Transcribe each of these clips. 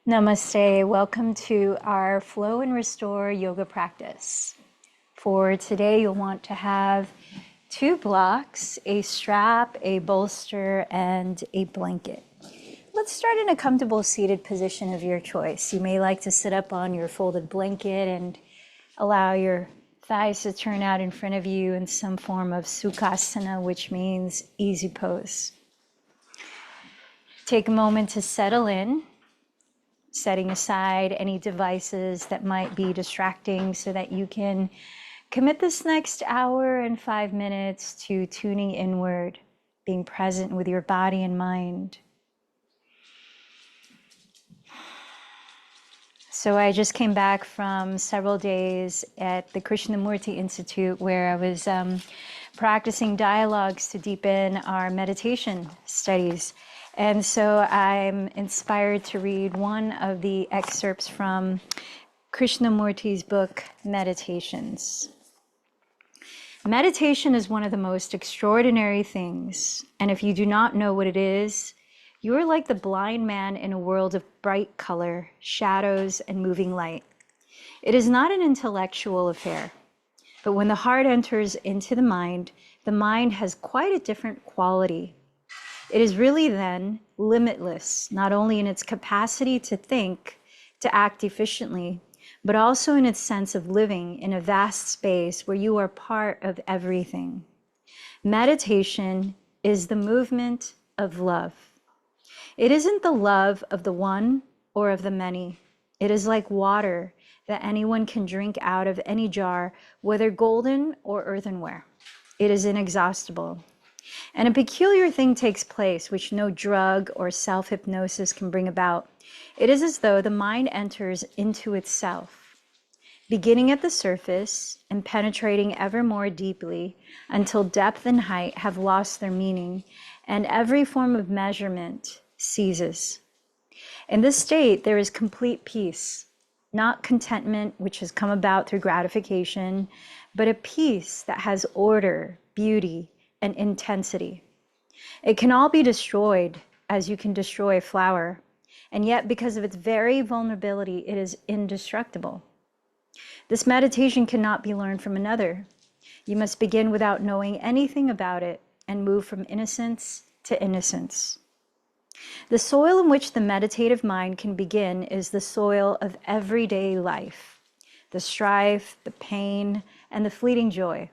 Namaste. Welcome to our Flow and Restore yoga practice. For today, you'll want to have 2 blocks, a strap, a bolster, and a blanket. Let's start in a comfortable seated position of your choice. You may like to sit up on your folded blanket and allow your thighs to turn out in front of you in some form of Sukhasana, which means easy pose. Take a moment to settle in, setting aside any devices that might be distracting so that you can commit this next hour and 5 minutes to tuning inward, being present with your body and mind. So I just came back from several days at the Krishnamurti Institute where I was practicing dialogues to deepen our meditation studies. And so I'm inspired to read one of the excerpts from Krishnamurti's book, Meditations. Meditation is one of the most extraordinary things, and if you do not know what it is, you are like the blind man in a world of bright color, shadows, and moving light. It is not an intellectual affair, but when the heart enters into the mind has quite a different quality. It is really then limitless, not only in its capacity to think, to act efficiently, but also in its sense of living in a vast space where you are part of everything. Meditation is the movement of love. It isn't the love of the one or of the many. It is like water that anyone can drink out of any jar, whether golden or earthenware. It is inexhaustible. And a peculiar thing takes place which no drug or self-hypnosis can bring about. It is as though the mind enters into itself, beginning at the surface and penetrating ever more deeply until depth and height have lost their meaning and every form of measurement ceases. In this state, there is complete peace, not contentment which has come about through gratification, but a peace that has order, beauty, and intensity. It can all be destroyed as you can destroy a flower, and yet because of its very vulnerability, it is indestructible. This meditation cannot be learned from another. You must begin without knowing anything about it and move from innocence to innocence. The soil in which the meditative mind can begin is the soil of everyday life, the strife, the pain, and the fleeting joy.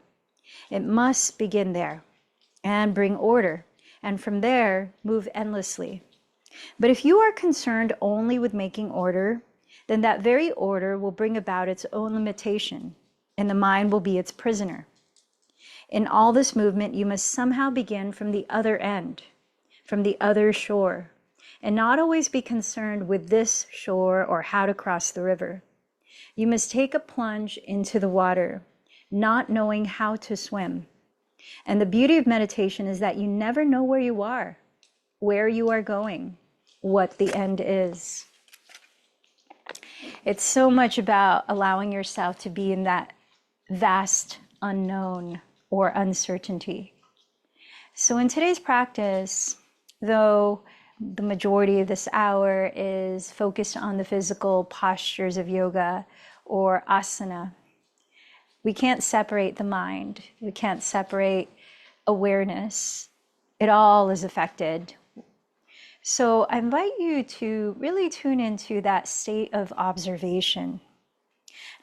It must begin there and bring order, and from there move endlessly. But if you are concerned only with making order, then that very order will bring about its own limitation, and the mind will be its prisoner. In all this movement, you must somehow begin from the other end, from the other shore, and not always be concerned with this shore or how to cross the river. You must take a plunge into the water, not knowing how to swim. And the beauty of meditation is that you never know where you are going, what the end is. It's so much about allowing yourself to be in that vast unknown or uncertainty. So in today's practice, though the majority of this hour is focused on the physical postures of yoga or asana, we can't separate the mind. We can't separate awareness. It all is affected. So I invite you to really tune into that state of observation.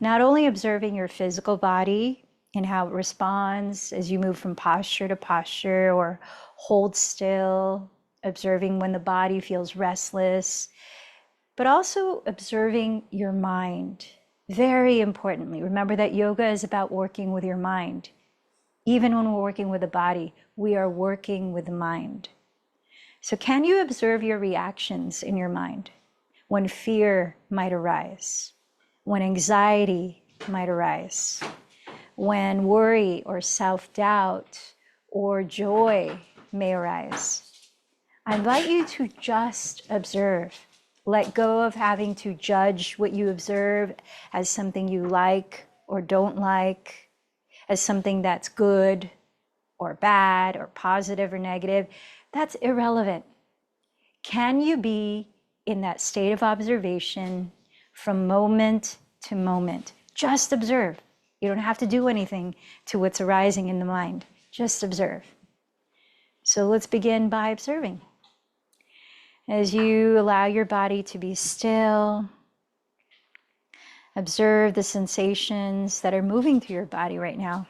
Not only observing your physical body and how it responds as you move from posture to posture or hold still, observing when the body feels restless, but also observing your mind. Very importantly, remember that yoga is about working with your mind. Even when we're working with the body, we are working with the mind. So can you observe your reactions in your mind when fear might arise, when anxiety might arise, when worry or self-doubt or joy may arise? I invite you to just observe. Let go of having to judge what you observe as something you like or don't like, as something that's good or bad or positive or negative. That's irrelevant. Can you be in that state of observation from moment to moment. Just observe. You don't have to do anything to what's arising in the mind. Just observe. So let's begin by observing. As you allow your body to be still, observe the sensations that are moving through your body right now.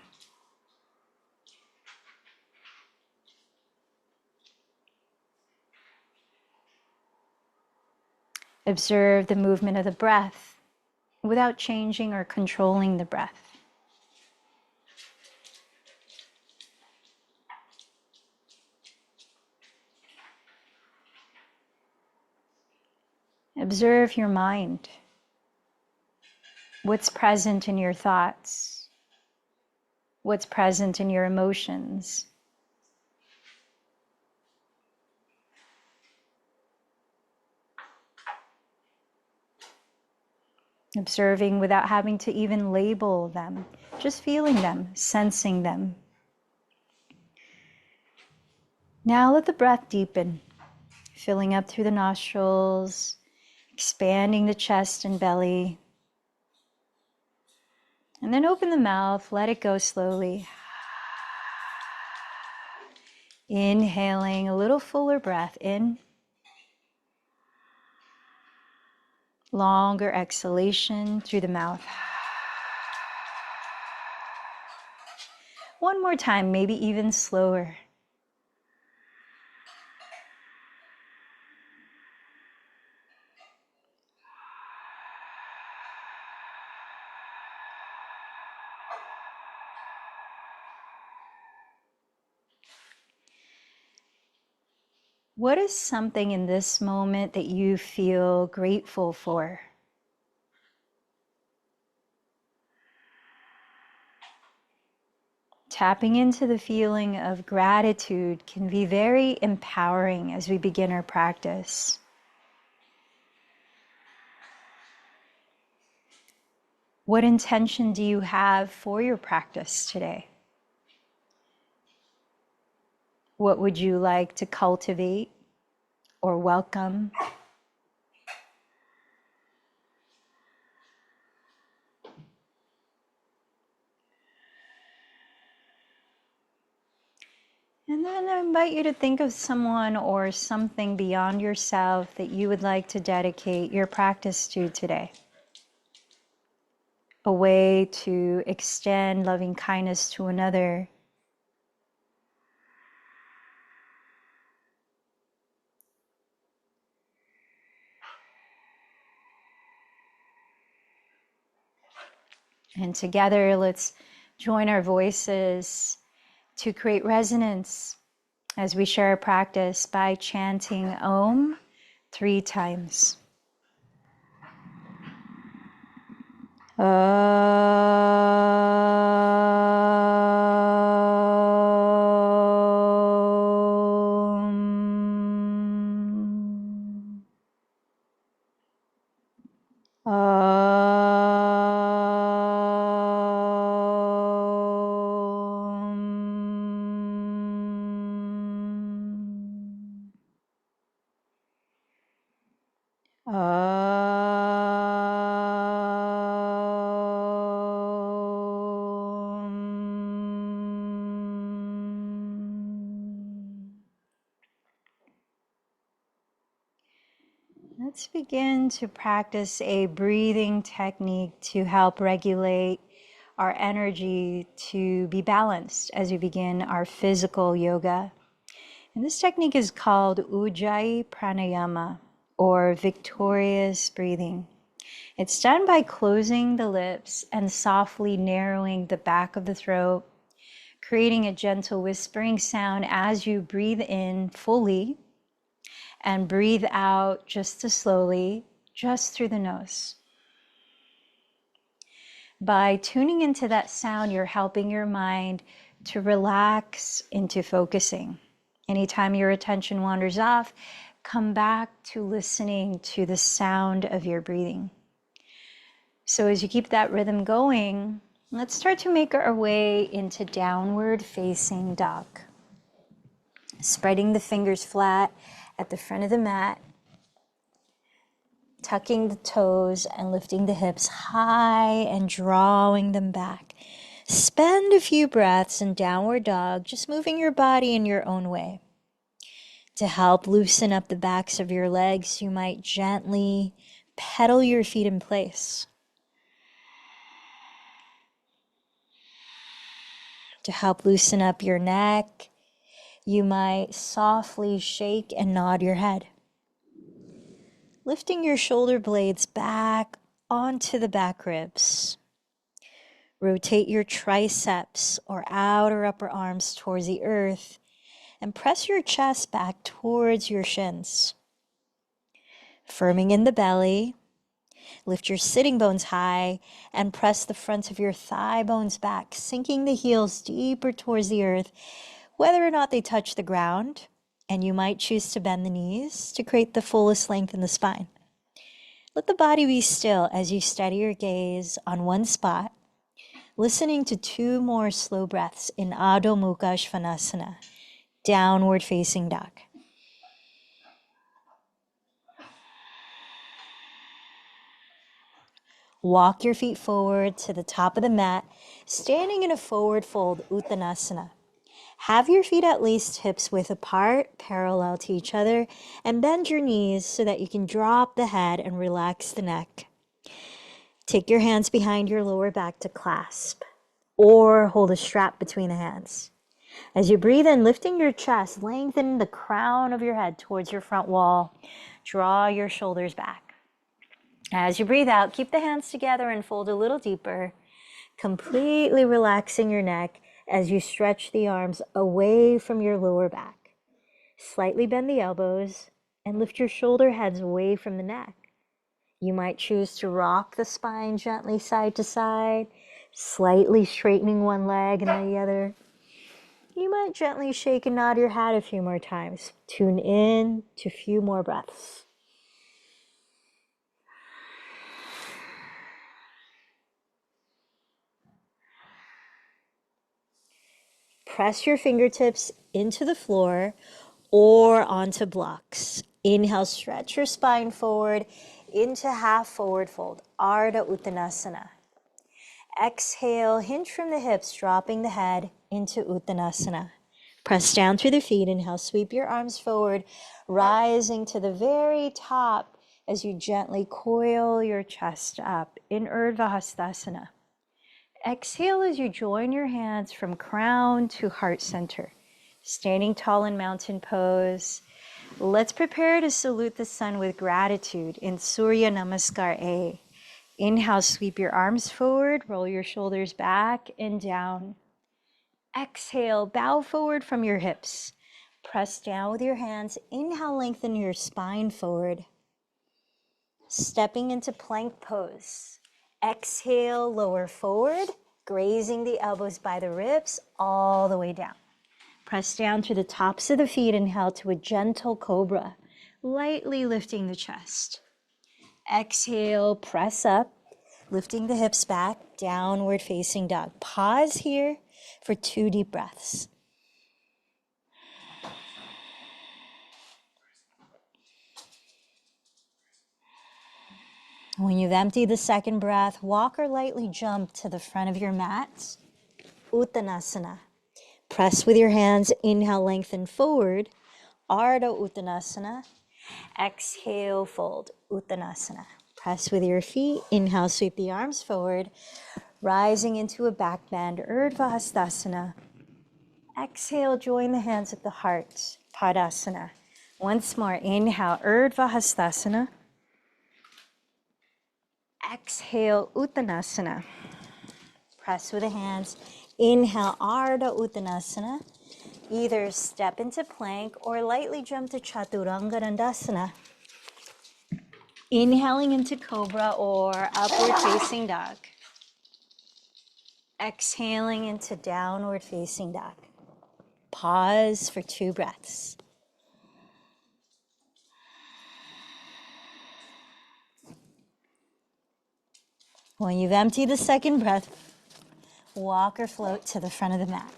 Observe the movement of the breath without changing or controlling the breath. Observe your mind. What's present in your thoughts? What's present in your emotions? Observing without having to even label them, just feeling them, sensing them. Now let the breath deepen, filling up through the nostrils, expanding the chest and belly. And then open the mouth, let it go slowly. Inhaling a little fuller breath in. Longer exhalation through the mouth. One more time, maybe even slower. What is something in this moment that you feel grateful for? Tapping into the feeling of gratitude can be very empowering as we begin our practice. What intention do you have for your practice today? What would you like to cultivate or welcome? And then I invite you to think of someone or something beyond yourself that you would like to dedicate your practice to today. A way to extend loving kindness to another. And together, let's join our voices to create resonance as we share our practice by chanting Om 3 times. Let's begin to practice a breathing technique to help regulate our energy to be balanced as we begin our physical yoga. And this technique is called Ujjayi Pranayama, or victorious breathing. It's done by closing the lips and softly narrowing the back of the throat, creating a gentle whispering sound as you breathe in fully and breathe out just as slowly, just through the nose. By tuning into that sound, you're helping your mind to relax into focusing. Anytime your attention wanders off, come back to listening to the sound of your breathing. So as you keep that rhythm going, let's start to make our way into downward facing dog. Spreading the fingers flat at the front of the mat. tucking the toes and lifting the hips high and drawing them back. Spend a few breaths in downward dog, just moving your body in your own way. To help loosen up the backs of your legs, you might gently pedal your feet in place. To help loosen up your neck, you might softly shake and nod your head. Lifting your shoulder blades back onto the back ribs. Rotate your triceps or outer upper arms towards the earth and press your chest back towards your shins. Firming in the belly, lift your sitting bones high and press the front of your thigh bones back, sinking the heels deeper towards the earth, whether or not they touch the ground, and you might choose to bend the knees to create the fullest length in the spine. Let the body be still as you steady your gaze on one spot, listening to 2 more slow breaths in Adho Mukha Svanasana, downward facing dog. Walk your feet forward to the top of the mat, standing in a forward fold, Uttanasana. Have your feet at least hips width apart, parallel to each other, and bend your knees so that you can drop the head and relax the neck. Take your hands behind your lower back to clasp, or hold a strap between the hands. As you breathe in, lifting your chest, lengthen the crown of your head towards your front wall. Draw your shoulders back. As you breathe out, keep the hands together and fold a little deeper, completely relaxing your neck as you stretch the arms away from your lower back. Slightly bend the elbows and lift your shoulder heads away from the neck. You might choose to rock the spine gently side to side, slightly straightening one leg and then the other. You might gently shake and nod your head a few more times. Tune in to a few more breaths. Press your fingertips into the floor or onto blocks. Inhale, stretch your spine forward into half forward fold, Ardha Uttanasana. Exhale, hinge from the hips, dropping the head into Uttanasana. Press down through the feet. Inhale, sweep your arms forward, rising to the very top as you gently coil your chest up in Urdhva Hastasana. Exhale as you join your hands from crown to heart center. Standing tall in mountain pose. Let's prepare to salute the sun with gratitude in Surya Namaskar A. Inhale, sweep your arms forward, roll your shoulders back and down. Exhale, bow forward from your hips. Press down with your hands. Inhale, lengthen your spine forward. Stepping into plank pose. Exhale, lower forward, grazing the elbows by the ribs all the way down. Press down to the tops of the feet. Inhale to a gentle cobra, lightly lifting the chest. Exhale, press up, lifting the hips back, downward facing dog. Pause here for 2 deep breaths. When you've emptied the second breath, walk or lightly jump to the front of your mat, Uttanasana. Press with your hands, inhale, lengthen forward, Ardha Uttanasana. Exhale, fold, Uttanasana. Press with your feet, inhale, sweep the arms forward, rising into a back bend, Urdhva Hastasana. Exhale, join the hands at the heart, Padasana. Once more, inhale, Urdhva Hastasana. Exhale, Uttanasana. Press with the hands. Inhale, Ardha Uttanasana. Either step into plank or lightly jump to Chaturanga Dandasana. Inhaling into Cobra or upward facing dog. Exhaling into downward facing dog. Pause for 2 breaths. When you've emptied the second breath, walk or float to the front of the mat.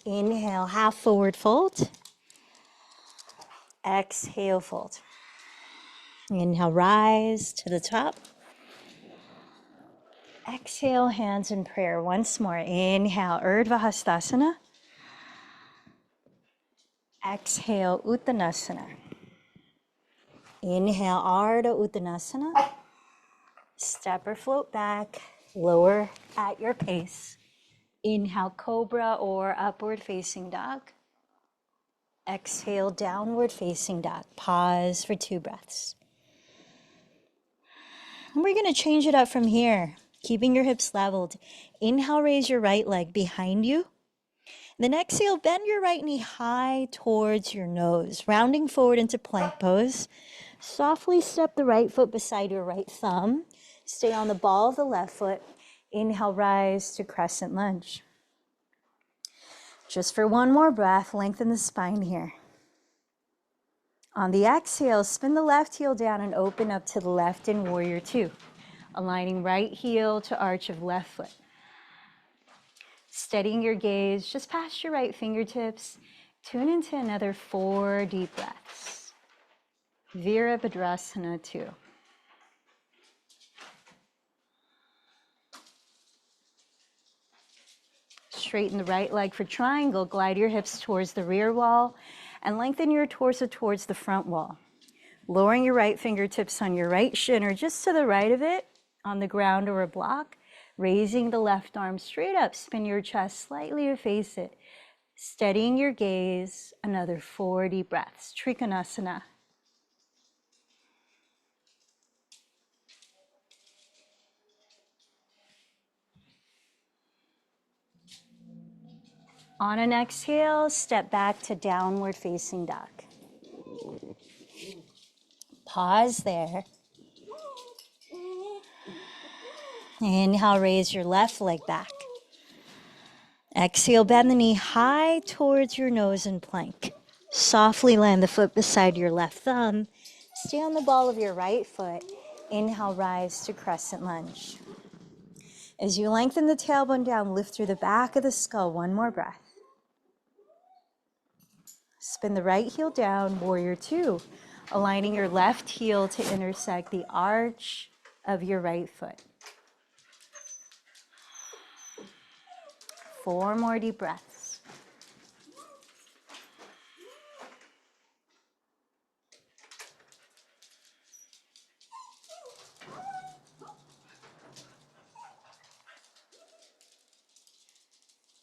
Inhale, half forward fold. Exhale, fold. Inhale, rise to the top. Exhale, hands in prayer. Once more. Inhale, Urdhva Hastasana. Exhale, Uttanasana. Inhale, Ardha Uttanasana. Step or float back, lower at your pace. Inhale, Cobra or Upward Facing Dog. Exhale, Downward Facing Dog. Pause for 2 breaths. And we're going to change it up from here, keeping your hips leveled. Inhale, raise your right leg behind you. Then exhale, bend your right knee high towards your nose, rounding forward into plank pose. Softly step the right foot beside your right thumb. Stay on the ball of the left foot. Inhale, rise to crescent lunge. Just for 1 more breath, lengthen the spine here. On the exhale, spin the left heel down and open up to the left in Warrior Two, aligning right heel to arch of left foot. Steadying your gaze just past your right fingertips, tune into another 4 deep breaths. Virabhadrasana 2. Straighten the right leg for triangle, glide your hips towards the rear wall, and lengthen your torso towards the front wall. Lowering your right fingertips on your right shin or just to the right of it on the ground or a block. Raising the left arm straight up, spin your chest slightly to face it. Steadying your gaze, another 4 deep breaths. Trikonasana. On an exhale, step back to downward facing dog. Pause there. Inhale, raise your left leg back. Exhale, bend the knee high towards your nose in plank. Softly land the foot beside your left thumb. Stay on the ball of your right foot. Inhale, rise to crescent lunge. As you lengthen the tailbone down, lift through the back of the skull. 1 more breath. Spin the right heel down, Warrior Two, aligning your left heel to intersect the arch of your right foot. 4 more deep breaths.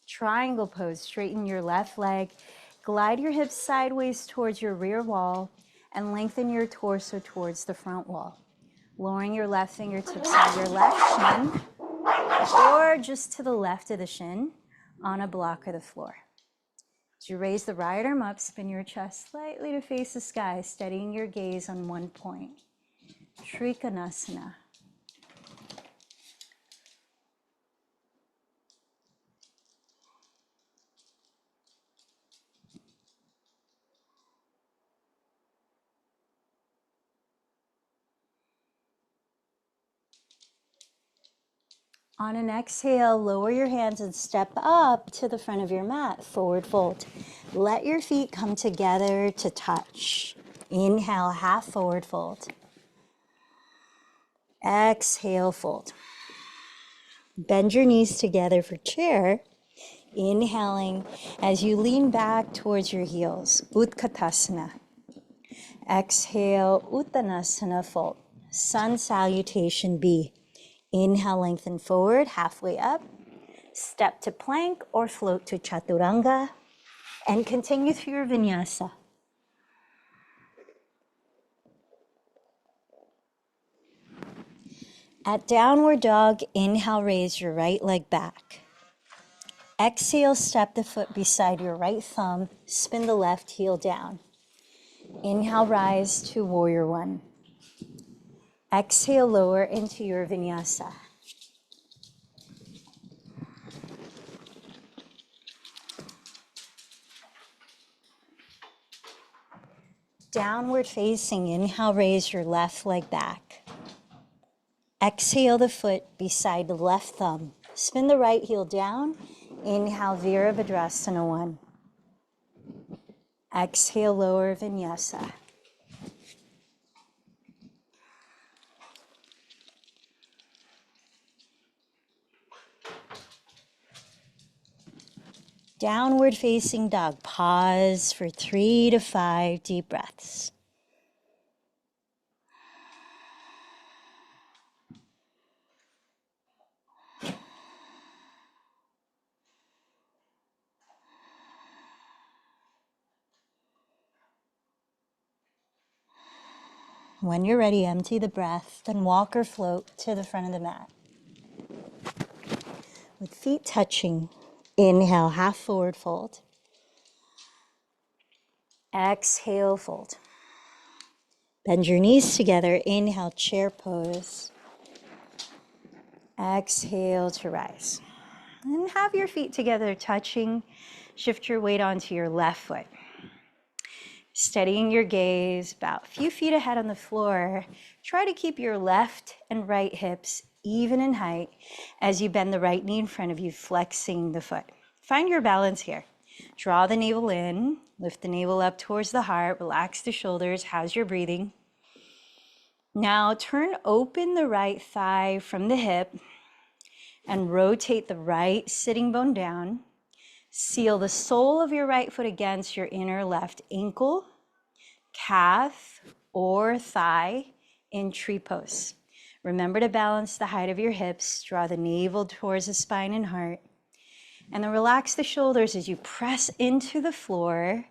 Triangle pose, straighten your left leg, glide your hips sideways towards your rear wall, and lengthen your torso towards the front wall. Lowering your left fingertips on your left shin, or just to the left of the shin on a block or the floor. As you raise the right arm up, spin your chest slightly to face the sky, steadying your gaze on 1 point. Trikonasana. On an exhale, lower your hands and step up to the front of your mat, forward fold. Let your feet come together to touch. Inhale, half forward fold. Exhale, fold. Bend your knees together for chair. Inhaling as you lean back towards your heels, Utkatasana. Exhale, Uttanasana, fold. Sun salutation B. Inhale, lengthen forward, halfway up. Step to plank or float to chaturanga. And continue through your vinyasa. At downward dog, inhale, raise your right leg back. Exhale, step the foot beside your right thumb, spin the left heel down. Inhale, rise to Warrior One. Exhale, lower into your vinyasa. Downward facing, inhale, raise your left leg back. Exhale the foot beside the left thumb. Spin the right heel down. Inhale, Virabhadrasana 1. Exhale, lower vinyasa. Downward facing dog. Pause for 3 to 5 deep breaths. When you're ready, empty the breath, then walk or float to the front of the mat. With feet touching, inhale, half forward fold. Exhale, fold. Bend your knees together, inhale, chair pose. Exhale to rise. And have your feet together touching. Shift your weight onto your left foot. Steadying your gaze about a few feet ahead on the floor. Try to keep your left and right hips even in height as you bend the right knee in front of you, flexing the foot. Find your balance here. Draw the navel in, lift the navel up towards the heart, relax the shoulders. How's your breathing? Now turn open the right thigh from the hip and rotate the right sitting bone down. Seal the sole of your right foot against your inner left ankle, calf, or thigh in tree pose. Remember to balance the height of your hips. Draw the navel towards the spine and heart. And then relax the shoulders as you press into the floor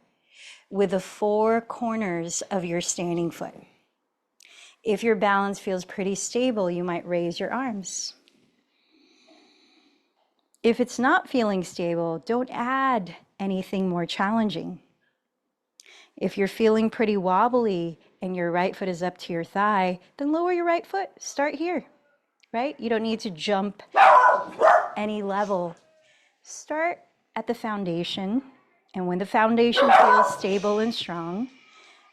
with the 4 corners of your standing foot. If your balance feels pretty stable, you might raise your arms. If it's not feeling stable, don't add anything more challenging. If you're feeling pretty wobbly and your right foot is up to your thigh, then lower your right foot. Start here, right? You don't need to jump any level. Start at the foundation, and when the foundation feels stable and strong,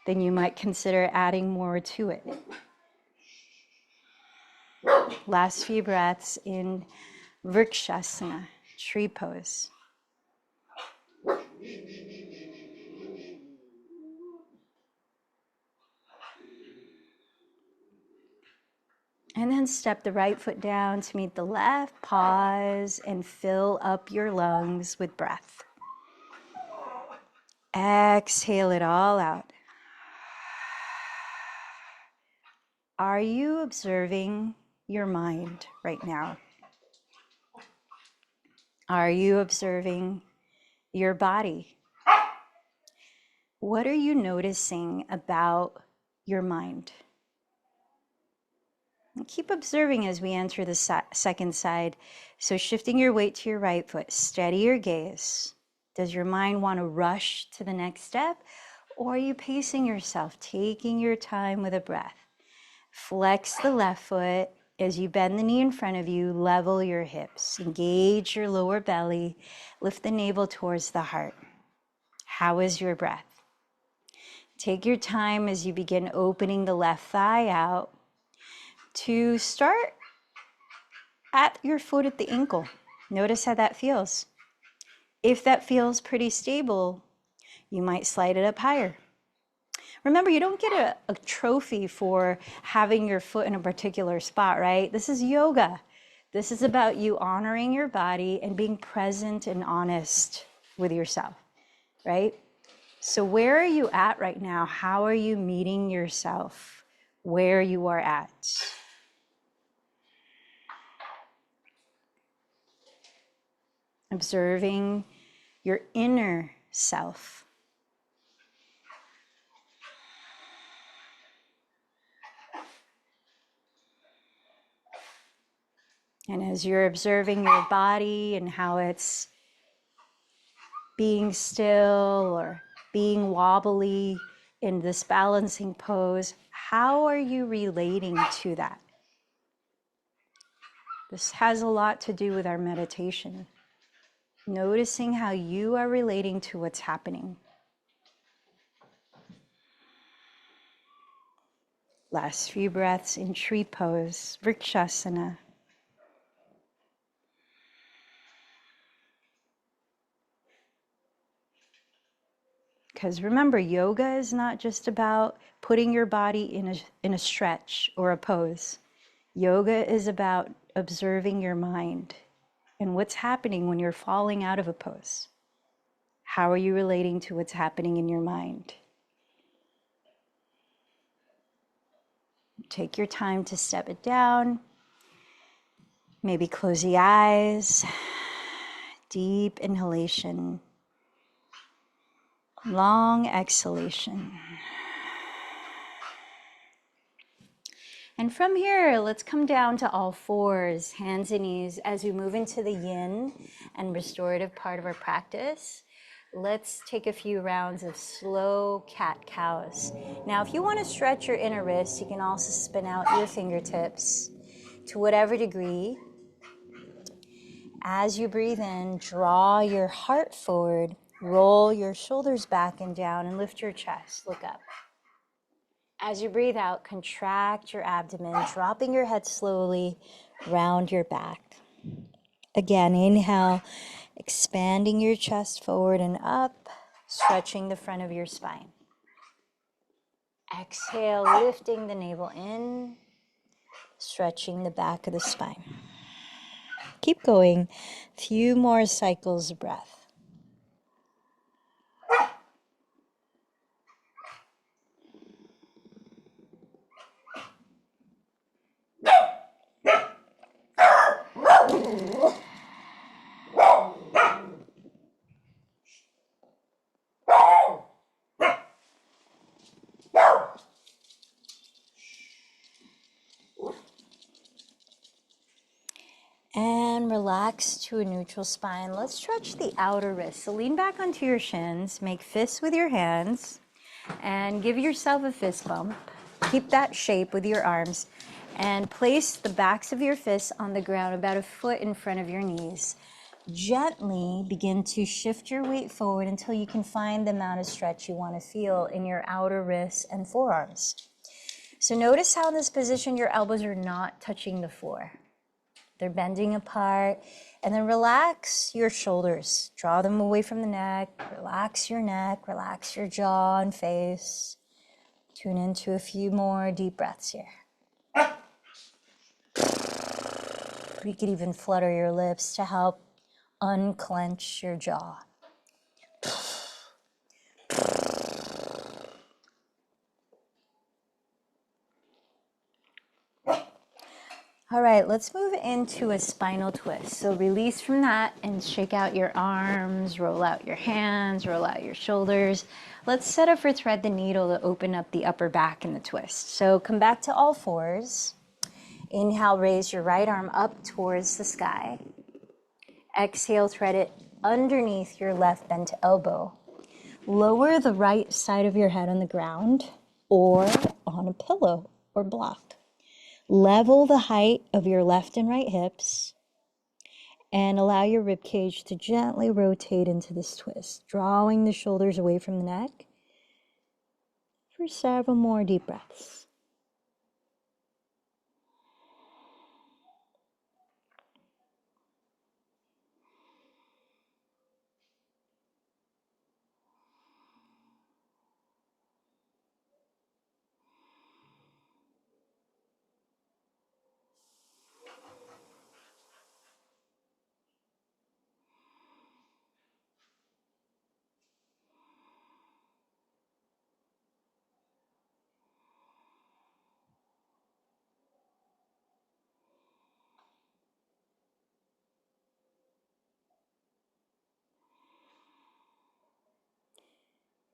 then you might consider adding more to it. Last few breaths in Vrikshasana, tree pose. And then step the right foot down to meet the left. Pause and fill up your lungs with breath. Exhale it all out. Are you observing your mind right now? Are you observing your body? What are you noticing about your mind? And keep observing as we enter the second side. So shifting your weight to your right foot, steady your gaze. Does your mind want to rush to the next step? Or are you pacing yourself, taking your time with a breath? Flex the left foot as you bend the knee in front of you, level your hips, engage your lower belly, lift the navel towards the heart. How is your breath? Take your time as you begin opening the left thigh out to start at your foot at the ankle. Notice how that feels. If that feels pretty stable, you might slide it up higher. Remember, you don't get a trophy for having your foot in a particular spot, right? This is yoga. This is about you honoring your body and being present and honest with yourself, right? So where are you at right now? How are you meeting yourself where you are at? Observing your inner self. And as you're observing your body and how it's being still or being wobbly in this balancing pose, how are you relating to that? This has a lot to do with our meditation. Noticing how you are relating to what's happening. Last few breaths in tree pose, Vrikshasana. Because remember, yoga is not just about putting your body in a stretch or a pose. Yoga is about observing your mind and what's happening when you're falling out of a pose. How are you relating to what's happening in your mind? Take your time to step it down. Maybe close the eyes. Deep inhalation. Long exhalation. And from here, let's come down to all fours, hands and knees, as we move into the yin and restorative part of our practice. Let's take a few rounds of slow cat-cows. Now, if you want to stretch your inner wrists, you can also spin out your fingertips to whatever degree. As you breathe in, draw your heart forward, roll your shoulders back and down, and lift your chest. Look up. As you breathe out, contract your abdomen, dropping your head slowly, round your back. Again, inhale, expanding your chest forward and up, stretching the front of your spine. Exhale, lifting the navel in, stretching the back of the spine. Keep going. Few more cycles of breath. And relax to a neutral spine. Let's stretch the outer wrists. So lean back onto your shins, make fists with your hands, and give yourself a fist bump. Keep that shape with your arms, and place the backs of your fists on the ground about a foot in front of your knees. Gently begin to shift your weight forward until you can find the amount of stretch you want to feel in your outer wrists and forearms. So notice how in this position your elbows are not touching the floor. They're bending apart. And then relax your shoulders. Draw them away from the neck. Relax your neck. Relax your jaw and face. Tune into a few more deep breaths here. You could even flutter your lips to help unclench your jaw. All right, let's move into a spinal twist. So release from that and shake out your arms, roll out your hands, roll out your shoulders. Let's set up for thread the needle to open up the upper back in the twist. So come back to all fours. Inhale, raise your right arm up towards the sky. Exhale, thread it underneath your left bent elbow. Lower the right side of your head on the ground or on a pillow or block. Level the height of your left and right hips and allow your rib cage to gently rotate into this twist, drawing the shoulders away from the neck for several more deep breaths.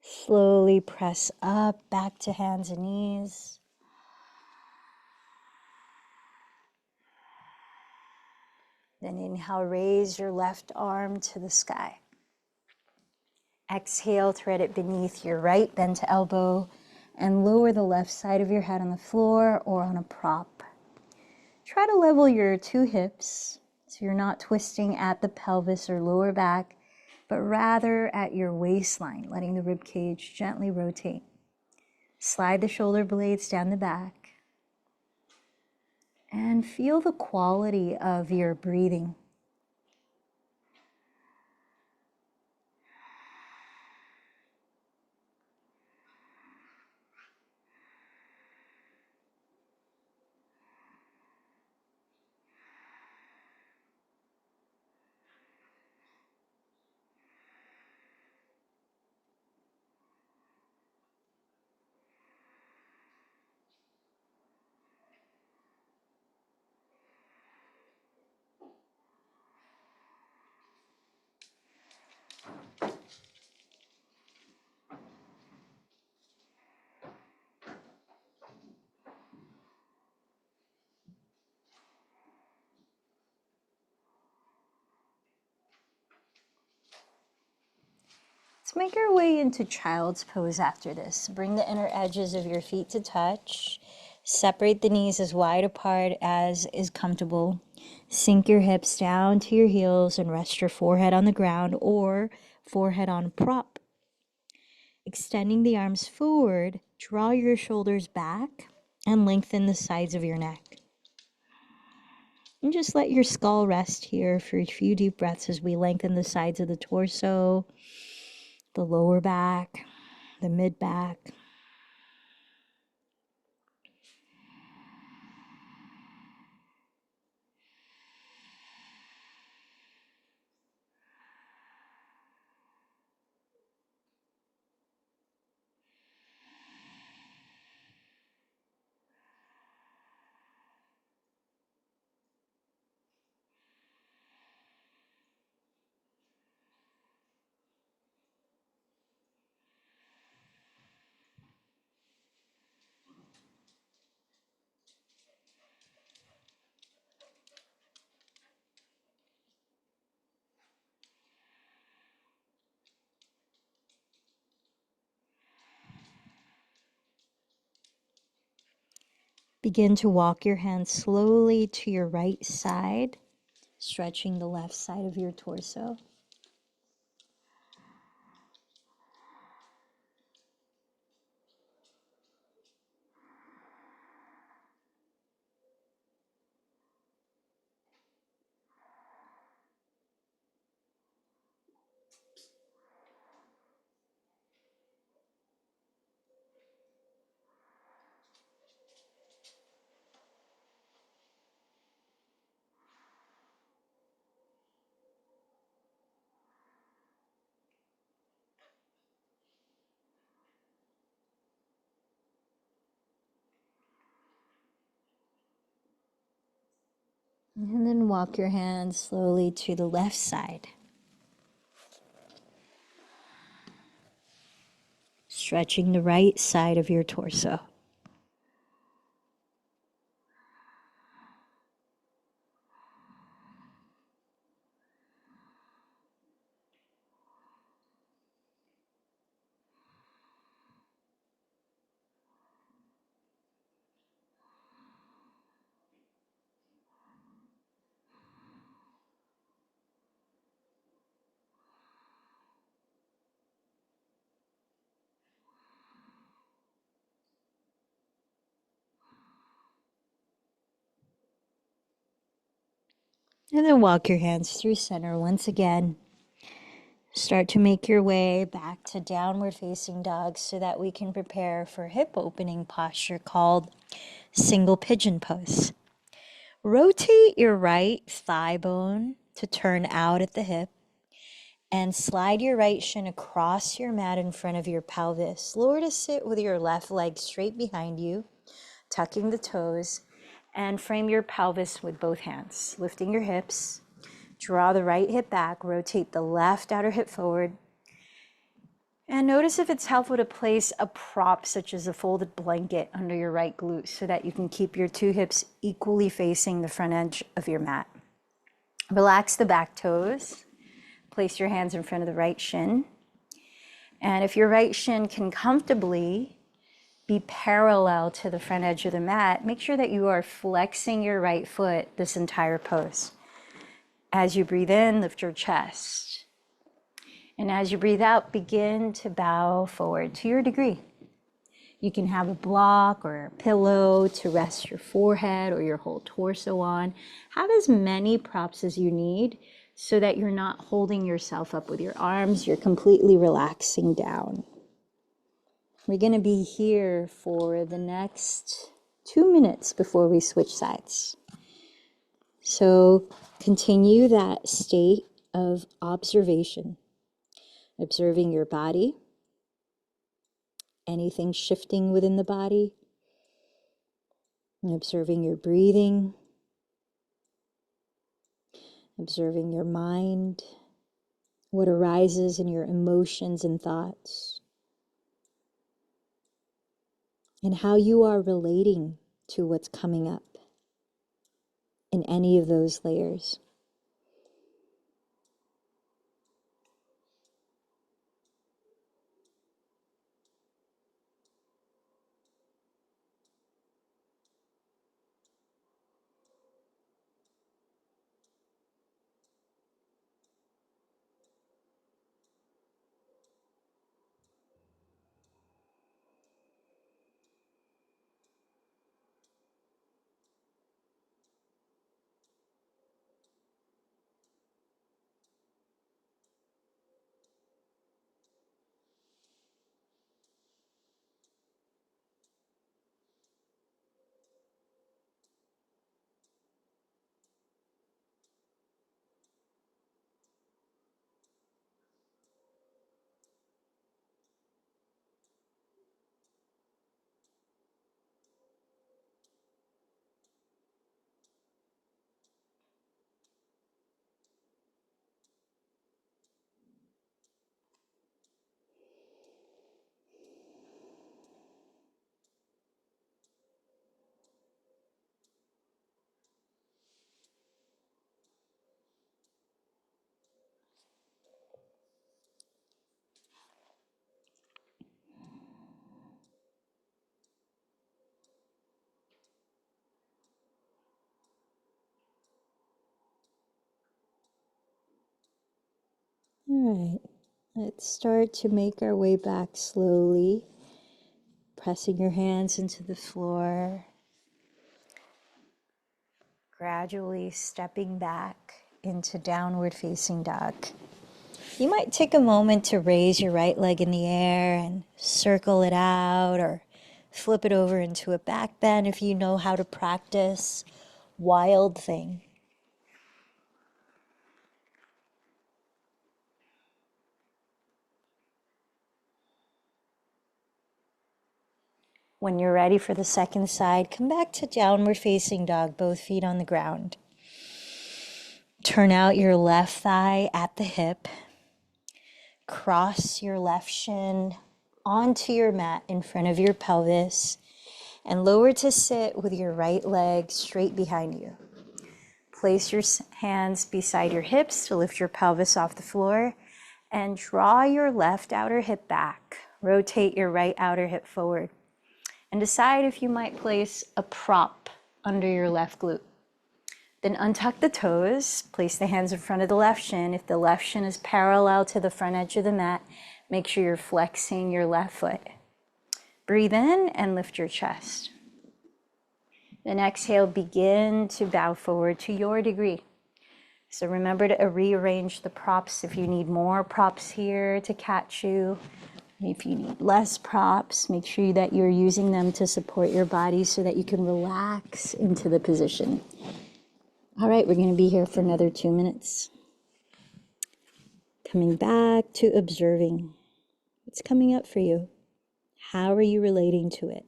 Slowly press up, back to hands and knees. Then inhale, raise your left arm to the sky. Exhale, thread it beneath your right bent elbow and lower the left side of your head on the floor or on a prop. Try to level your two hips so you're not twisting at the pelvis or lower back, but rather at your waistline, letting the rib cage gently rotate. Slide the shoulder blades down the back and feel the quality of your breathing. make our way into child's pose after this. Bring the inner edges of your feet to touch. Separate the knees as wide apart as is comfortable. Sink your hips down to your heels and rest your forehead on the ground or forehead on a prop. Extending the arms forward, draw your shoulders back and lengthen the sides of your neck. And just let your skull rest here for a few deep breaths as we lengthen the sides of the torso, the lower back, the mid back. Begin to walk your hands slowly to your right side, stretching the left side of your torso. And then walk your hands slowly to the left side. Stretching the right side of your torso. And then walk your hands through center once again. Start to make your way back to downward facing dog so that we can prepare for hip opening posture called single pigeon pose. Rotate your right thigh bone to turn out at the hip and slide your right shin across your mat in front of your pelvis. Lower to sit with your left leg straight behind you, tucking the toes, and frame your pelvis with both hands, lifting your hips. Draw the right hip back, rotate the left outer hip forward. And notice if it's helpful to place a prop such as a folded blanket under your right glute so that you can keep your two hips equally facing the front edge of your mat. Relax the back toes. Place your hands in front of the right shin. And if your right shin can comfortably be parallel to the front edge of the mat, make sure that you are flexing your right foot this entire pose. As you breathe in, lift your chest. And as you breathe out, begin to bow forward to your degree. You can have a block or a pillow to rest your forehead or your whole torso on. Have as many props as you need so that you're not holding yourself up with your arms. You're completely relaxing down. We're going to be here for the next 2 minutes before we switch sides. So continue that state of observation, observing your body, anything shifting within the body, and observing your breathing, observing your mind, what arises in your emotions and thoughts, and how you are relating to what's coming up in any of those layers. All right, let's start to make our way back slowly, pressing your hands into the floor, gradually stepping back into downward facing dog. You might take a moment to raise your right leg in the air and circle it out, or flip it over into a back bend if you know how to practice. Wild thing. When you're ready for the second side, come back to downward facing dog, both feet on the ground. Turn out your left thigh at the hip. Cross your left shin onto your mat in front of your pelvis and lower to sit with your right leg straight behind you. Place your hands beside your hips to lift your pelvis off the floor and draw your left outer hip back. Rotate your right outer hip forward. And decide if you might place a prop under your left glute. Then untuck the toes, place the hands in front of the left shin. If the left shin is parallel to the front edge of the mat, make sure you're flexing your left foot. Breathe in and lift your chest. Then exhale, begin to bow forward to your degree. So remember to rearrange the props if you need more props here to catch you. If you need less props, make sure that you're using them to support your body so that you can relax into the position. All right, we're going to be here for another 2 minutes. Coming back to observing. What's coming up for you? How are you relating to it?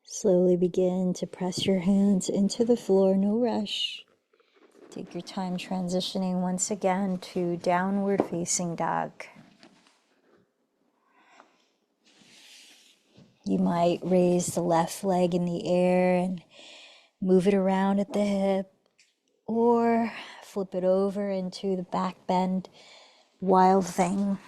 Slowly begin to press your hands into the floor, no rush. Take your time transitioning once again to downward facing dog. You might raise the left leg in the air and move it around at the hip, or flip it over into the back bend, wild thing.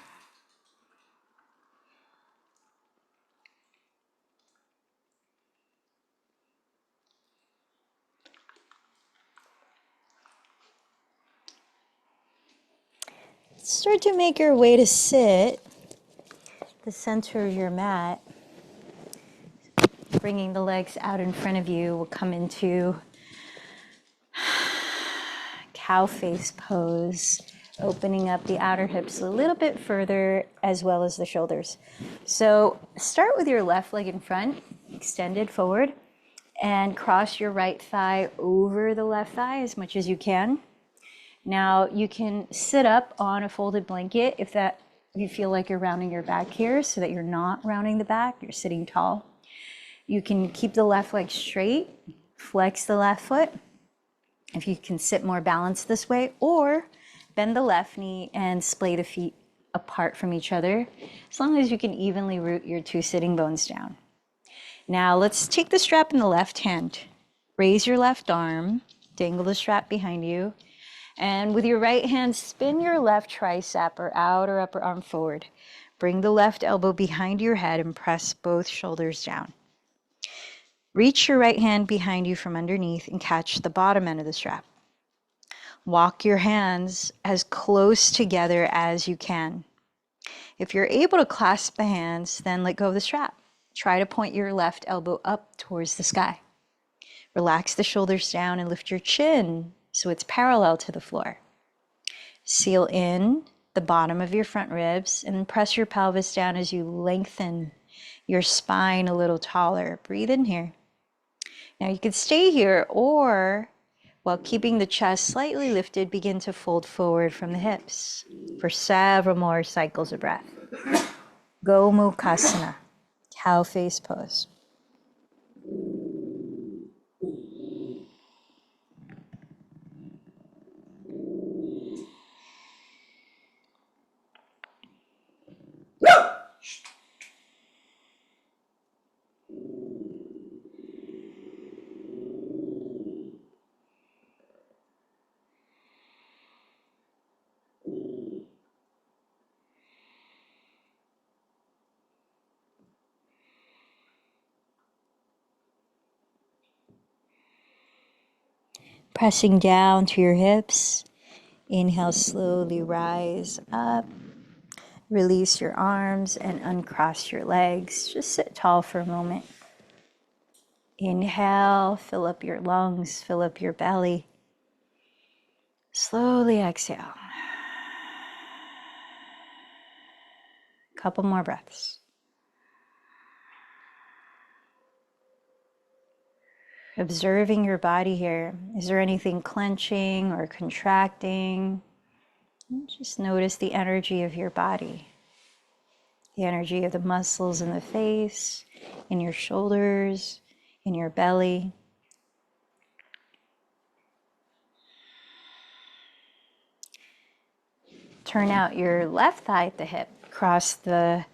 Start to make your way to sit, the center of your mat. Bringing the legs out in front of you, we'll come into cow face pose, opening up the outer hips a little bit further as well as the shoulders. So start with your left leg in front, extended forward, and cross your right thigh over the left thigh as much as you can. Now you can sit up on a folded blanket if you feel like you're rounding your back here, so that you're not rounding the back, you're sitting tall. You can keep the left leg straight, flex the left foot if you can sit more balanced this way, or bend the left knee and splay the feet apart from each other, as long as you can evenly root your two sitting bones down. Now let's take the strap in the left hand. Raise your left arm, dangle the strap behind you, and with your right hand, spin your left tricep or outer upper arm forward. Bring the left elbow behind your head and press both shoulders down. Reach your right hand behind you from underneath and catch the bottom end of the strap. Walk your hands as close together as you can. If you're able to clasp the hands, then let go of the strap. Try to point your left elbow up towards the sky. Relax the shoulders down and lift your chin so it's parallel to the floor. Seal in the bottom of your front ribs and press your pelvis down as you lengthen your spine a little taller. Breathe in here. Now you can stay here, or while keeping the chest slightly lifted, begin to fold forward from the hips for several more cycles of breath. Gomukhasana, cow face pose. Pressing down to your hips. Inhale, slowly rise up. Release your arms and uncross your legs. Just sit tall for a moment. Inhale, fill up your lungs, fill up your belly. Slowly exhale. Couple more breaths. Observing your body here. Is there anything clenching or contracting? Just notice the energy of your body. The energy of the muscles in the face, in your shoulders, in your belly. Turn out your left thigh at the hip. Cross the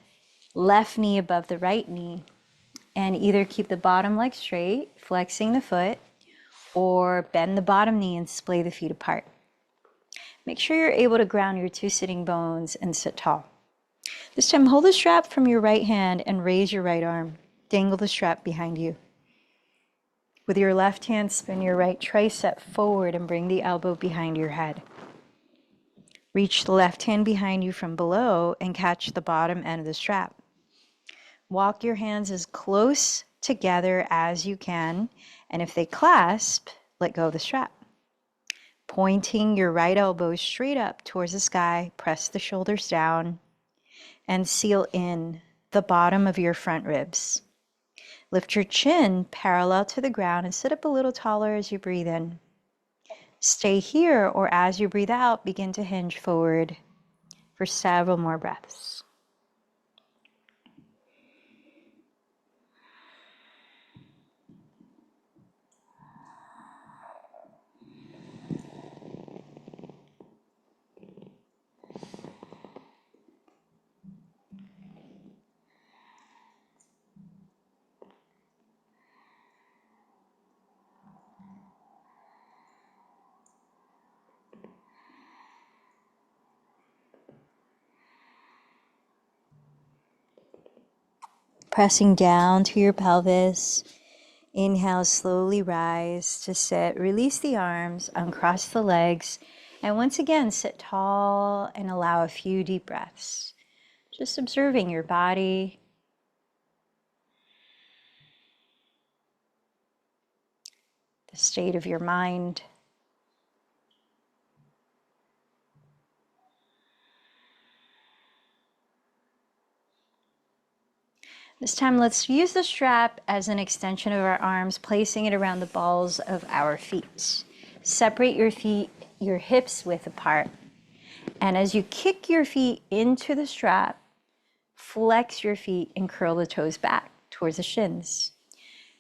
left knee above the right knee. And either keep the bottom leg straight, flexing the foot, or bend the bottom knee and splay the feet apart. Make sure you're able to ground your two sitting bones and sit tall. This time, hold the strap from your right hand and raise your right arm. Dangle the strap behind you. With your left hand, spin your right tricep forward and bring the elbow behind your head. Reach the left hand behind you from below and catch the bottom end of the strap. Walk your hands as close together as you can, and if they clasp, let go of the strap. Pointing your right elbow straight up towards the sky, press the shoulders down, and seal in the bottom of your front ribs. Lift your chin parallel to the ground and sit up a little taller as you breathe in. Stay here, or as you breathe out, begin to hinge forward for several more breaths. Pressing down to your pelvis. Inhale, slowly rise to sit. Release the arms, uncross the legs, and once again, sit tall and allow a few deep breaths. Just observing your body. The state of your mind. This time, let's use the strap as an extension of our arms, placing it around the balls of our feet. Separate your feet your hips width apart. And as you kick your feet into the strap, flex your feet and curl the toes back towards the shins.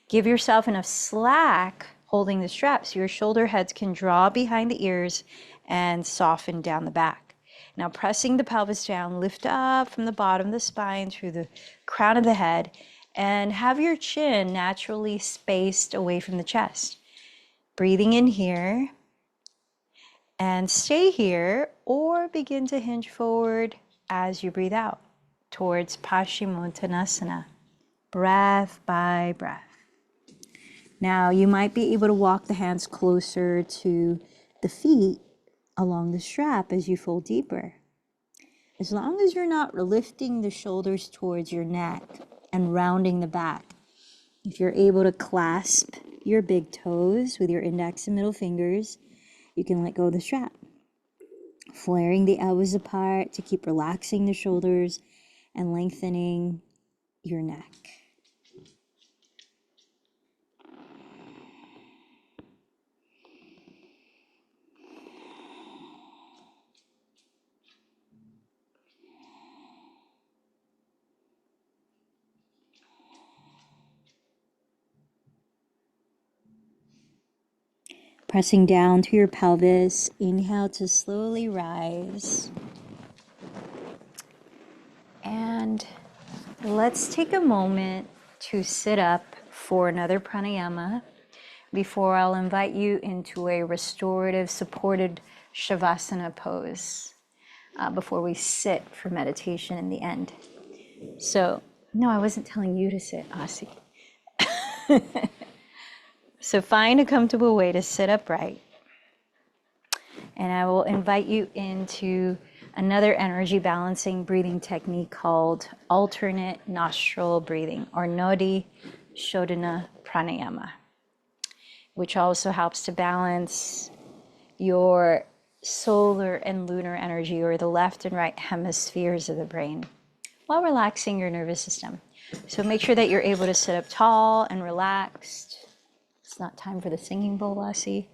Give yourself enough slack holding the strap so your shoulder heads can draw behind the ears and soften down the back. Now pressing the pelvis down, lift up from the bottom of the spine through the crown of the head and have your chin naturally spaced away from the chest. Breathing in here and stay here or begin to hinge forward as you breathe out towards Paschimottanasana, breath by breath. Now you might be able to walk the hands closer to the feet along the strap as you fold deeper. As long as you're not lifting the shoulders towards your neck and rounding the back, if you're able to clasp your big toes with your index and middle fingers, you can let go of the strap. Flaring the elbows apart to keep relaxing the shoulders and lengthening your neck. Pressing down to your pelvis, inhale to slowly rise. And let's take a moment to sit up for another pranayama before I'll invite you into a restorative supported shavasana pose before we sit for meditation in the end. So, no, I wasn't telling you to sit, Asi. So find a comfortable way to sit upright. And I will invite you into another energy balancing breathing technique called alternate nostril breathing, or Nodi Shodhana Pranayama, which also helps to balance your solar and lunar energy, or the left and right hemispheres of the brain, while relaxing your nervous system. So make sure that you're able to sit up tall and relaxed. It's not time for the singing bowl, Lassie.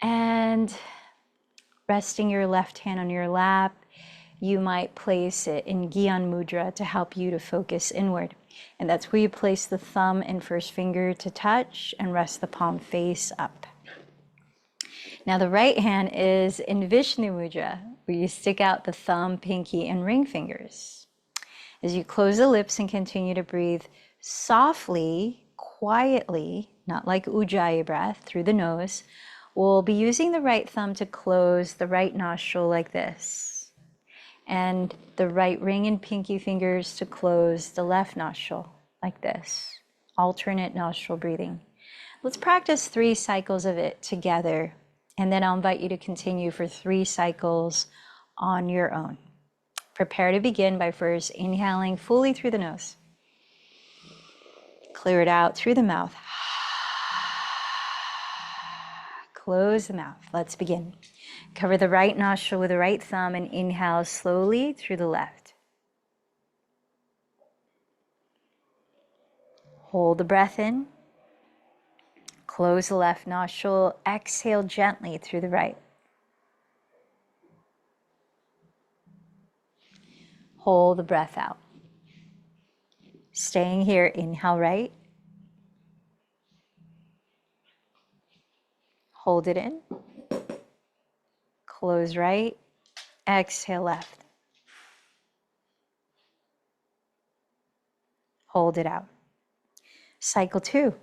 And resting your left hand on your lap, you might place it in Gyan Mudra to help you to focus inward. And that's where you place the thumb and first finger to touch and rest the palm face up. Now the right hand is in Vishnu Mudra, where you stick out the thumb, pinky, and ring fingers. As you close the lips and continue to breathe softly, quietly, not like Ujjayi breath, through the nose, we'll be using the right thumb to close the right nostril like this, and the right ring and pinky fingers to close the left nostril like this. Alternate nostril breathing. Let's practice 3 cycles of it together, and then I'll invite you to continue for 3 cycles on your own. Prepare to begin by first inhaling fully through the nose. Clear it out through the mouth. Close the mouth. Let's begin. Cover the right nostril with the right thumb and inhale slowly through the left. Hold the breath in. Close the left nostril. Exhale gently through the right. Hold the breath out. Staying here, inhale right. Hold it in. Close right. Exhale left. Hold it out. Cycle 2.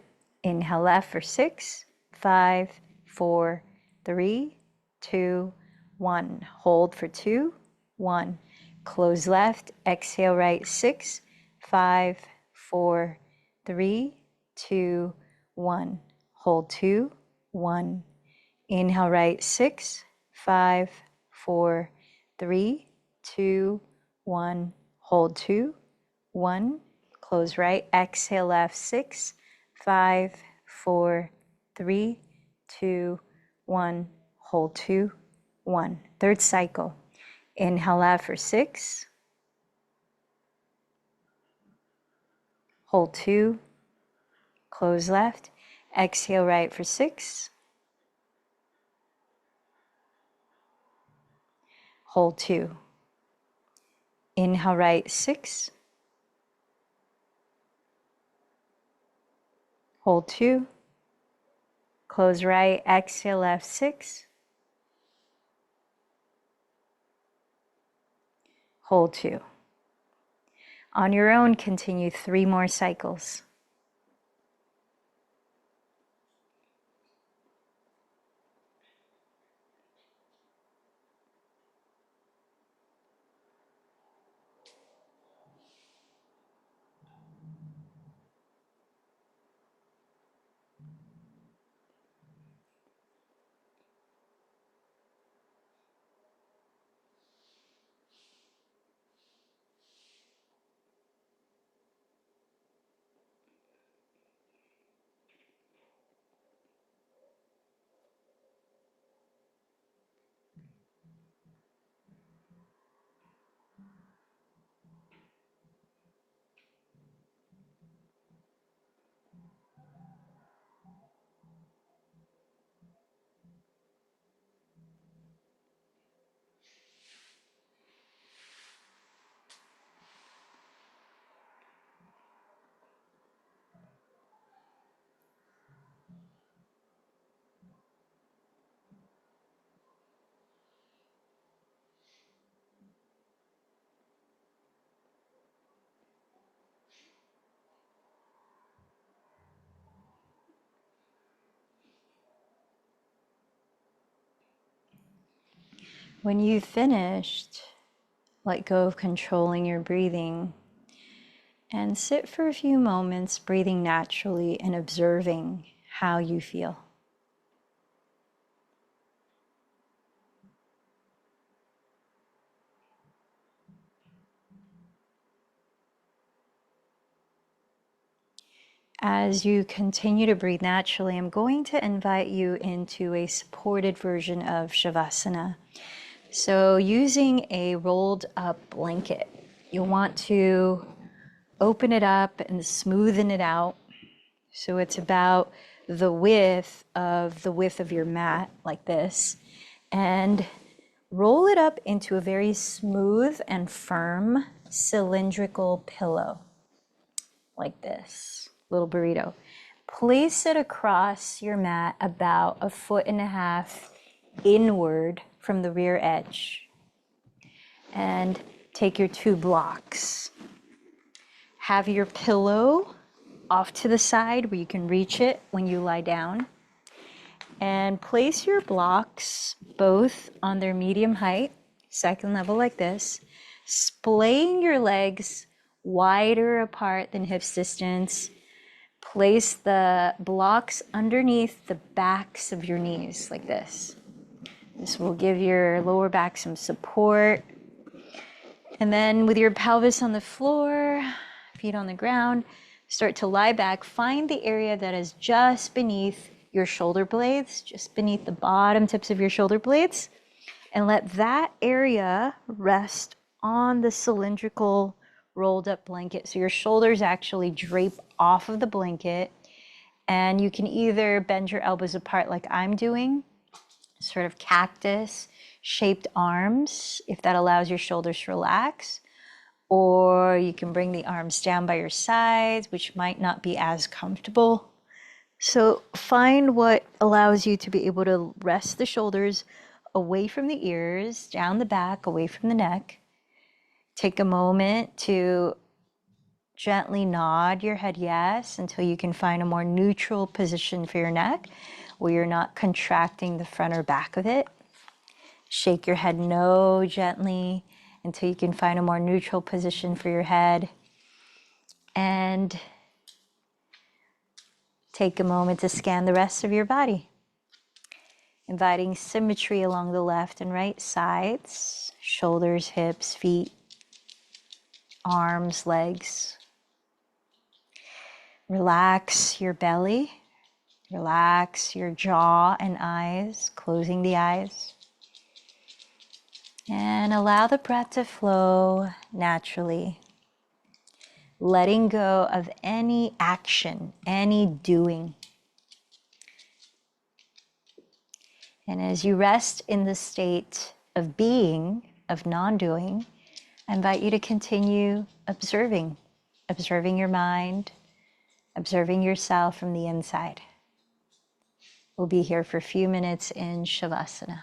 Inhale left for 6, 5, 4, 3, 2, 1. Hold for 2, 1. Close left. Exhale right. 6, 5, 4, 3, 2, 1. Hold 2, 1. Inhale right. 6, 5, 4, 3, 2, 1. Hold 2, 1. Close right. Exhale left. 6, 5, 4, 3, 2, 1. Hold 2, 1. Third cycle. Inhale left for 6. Hold 2. Close left. Exhale right for 6. Hold 2. Inhale right, 6. Hold 2. Close right, exhale left, 6. Hold 2. On your own, continue 3 more cycles. When you've finished, let go of controlling your breathing and sit for a few moments, breathing naturally and observing how you feel. As you continue to breathe naturally, I'm going to invite you into a supported version of Shavasana. So using a rolled up blanket, you'll want to open it up and smoothen it out. So it's about the width of your mat, like this, and roll it up into a very smooth and firm cylindrical pillow, like this, little burrito. Place it across your mat about 1.5 feet inward from the rear edge. And take your 2 blocks. Have your pillow off to the side where you can reach it when you lie down. And place your blocks both on their medium height, second level like this, splaying your legs wider apart than hips distance. Place the blocks underneath the backs of your knees like this. This will give your lower back some support. And then with your pelvis on the floor, feet on the ground, start to lie back. Find the area that is just beneath your shoulder blades, just beneath the bottom tips of your shoulder blades, and let that area rest on the cylindrical rolled up blanket. So your shoulders actually drape off of the blanket, and you can either bend your elbows apart like I'm doing, sort of cactus shaped arms, if that allows your shoulders to relax, or you can bring the arms down by your sides, which might not be as comfortable. So find what allows you to be able to rest the shoulders away from the ears, down the back, away from the neck. Take a moment to gently nod your head yes until you can find a more neutral position for your neck where you're not contracting the front or back of it. Shake your head no gently until you can find a more neutral position for your head. And take a moment to scan the rest of your body, inviting symmetry along the left and right sides, shoulders, hips, feet, arms, legs. Relax your belly, relax your jaw and eyes, closing the eyes. And allow the breath to flow naturally, letting go of any action, any doing. And as you rest in the state of being, of non-doing, I invite you to continue observing your mind, observing yourself from the inside. We'll be here for a few minutes in Shavasana.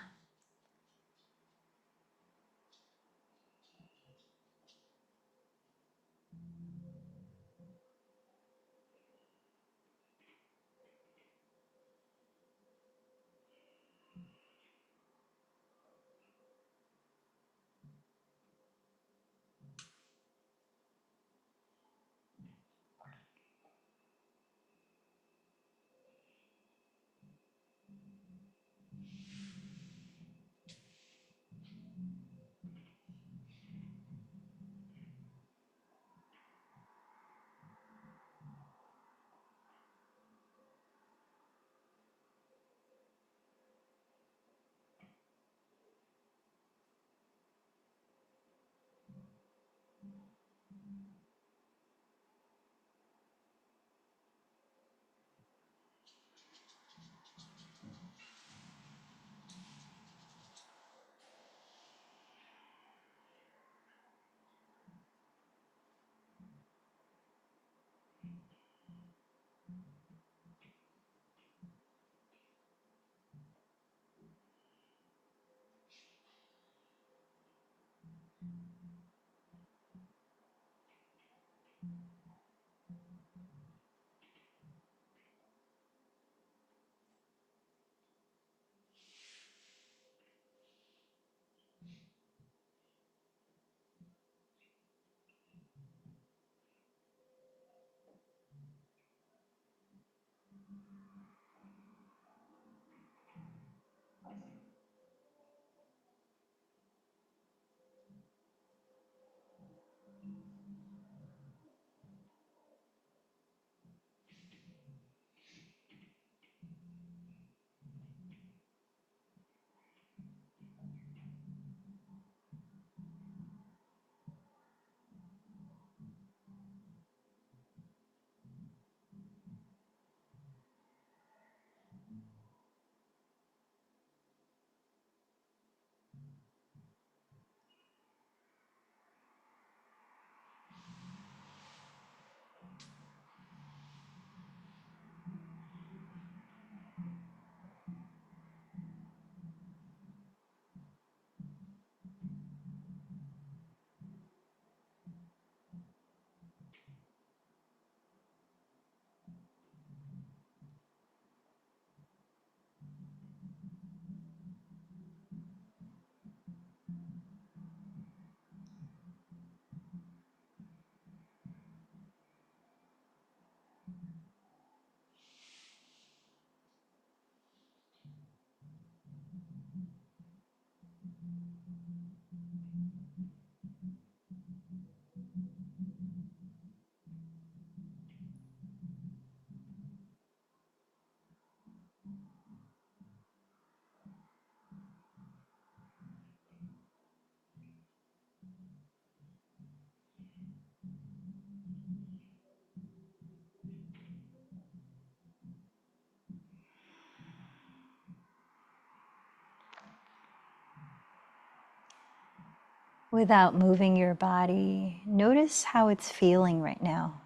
Without moving your body, notice how it's feeling right now.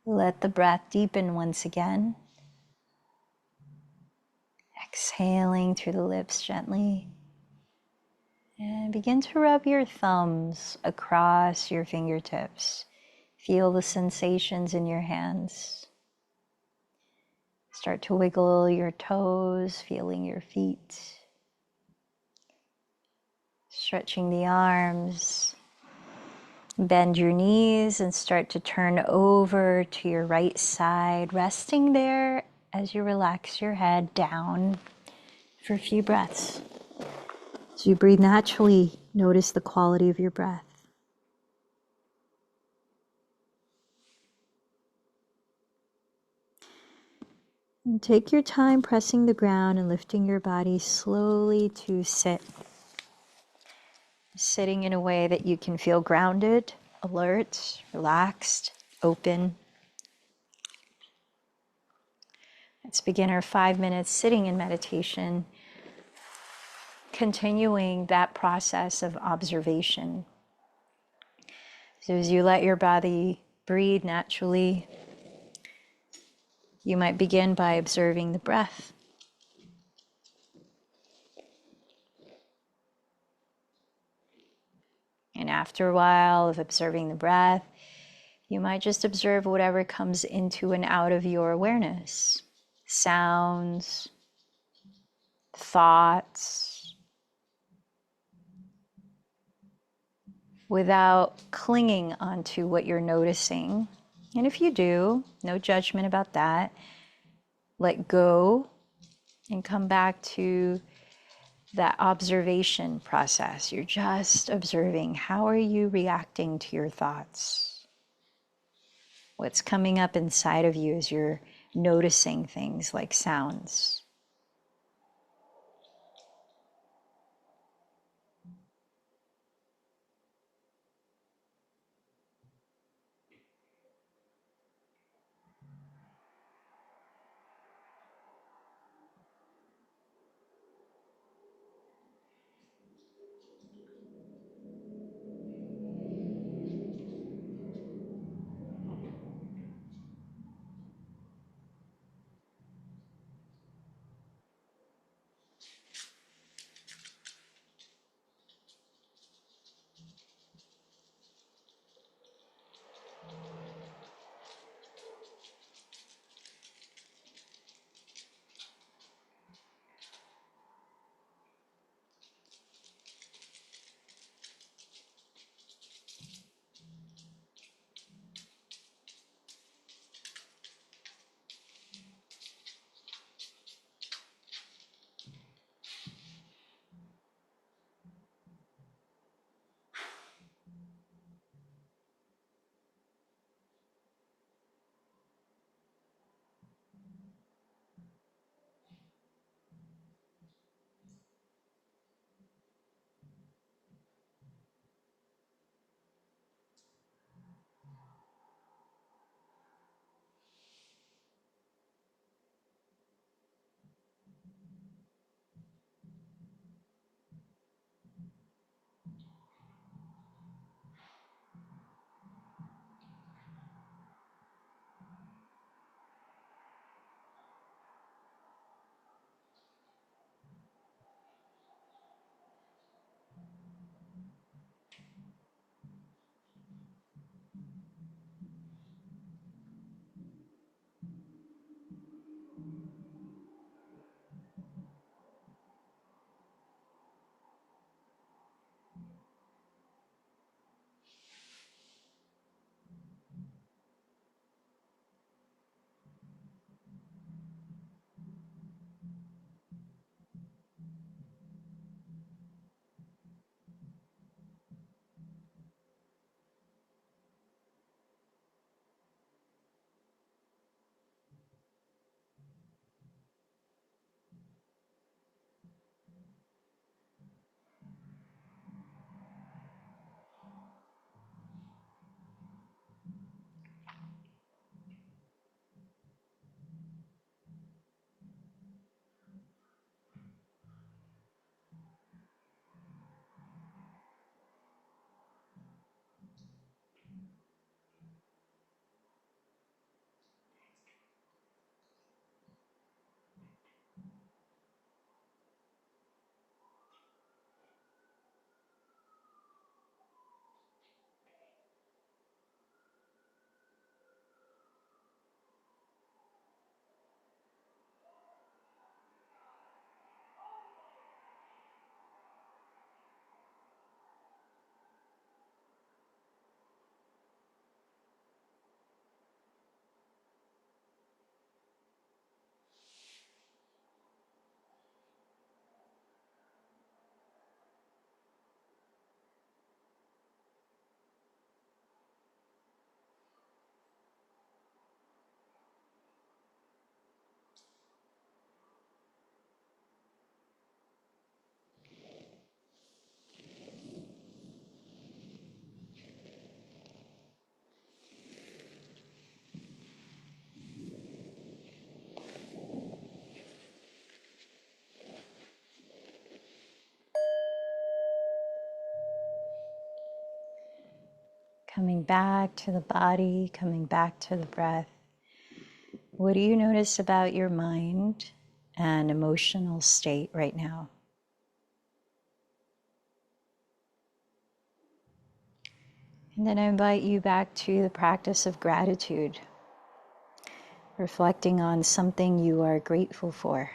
Let the breath deepen once again. Exhaling through the lips gently. And begin to rub your thumbs across your fingertips. Feel the sensations in your hands. Start to wiggle your toes, feeling your feet. Stretching the arms. Bend your knees and start to turn over to your right side, resting there as you relax your head down for a few breaths. As you breathe naturally, notice the quality of your breath. And take your time pressing the ground and lifting your body slowly to sit. Sitting in a way that you can feel grounded, alert, relaxed, open. Let's begin our 5 minutes sitting in meditation continuing that process of observation. So as you let your body breathe naturally, you might begin by observing the breath. And after a while of observing the breath, you might just observe whatever comes into and out of your awareness. Sounds, thoughts, without clinging onto what you're noticing. And if you do, no judgment about that. Let go and come back to that observation process. You're just observing. How are you reacting to your thoughts? What's coming up inside of you as you're noticing things like sounds? Coming back to the body, coming back to the breath. What do you notice about your mind and emotional state right now? And then I invite you back to the practice of gratitude, reflecting on something you are grateful for.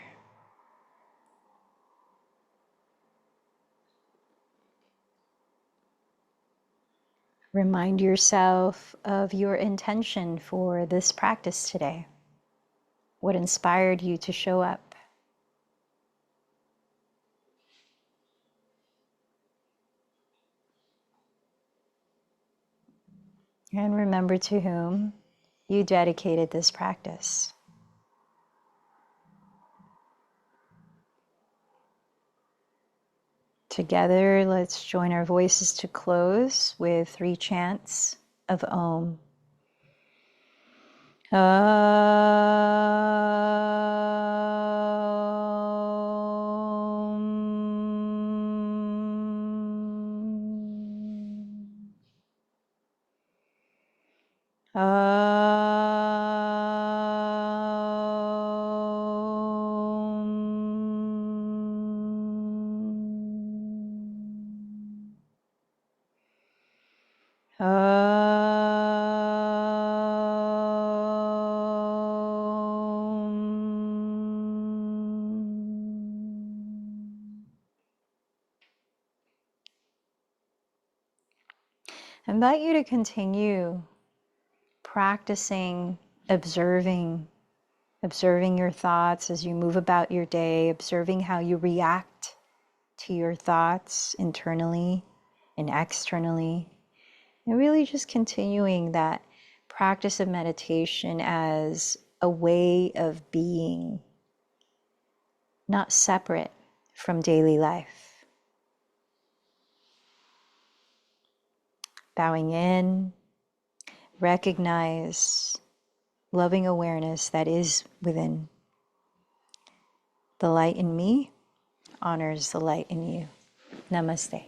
Remind yourself of your intention for this practice today. What inspired you to show up? And remember to whom you dedicated this practice. Together, let's join our voices to close with 3 chants of Om. I invite you to continue practicing observing your thoughts as you move about your day, observing how you react to your thoughts internally and externally, and really just continuing that practice of meditation as a way of being, not separate from daily life. Bowing in, recognize loving awareness that is within. The light in me honors the light in you. Namaste.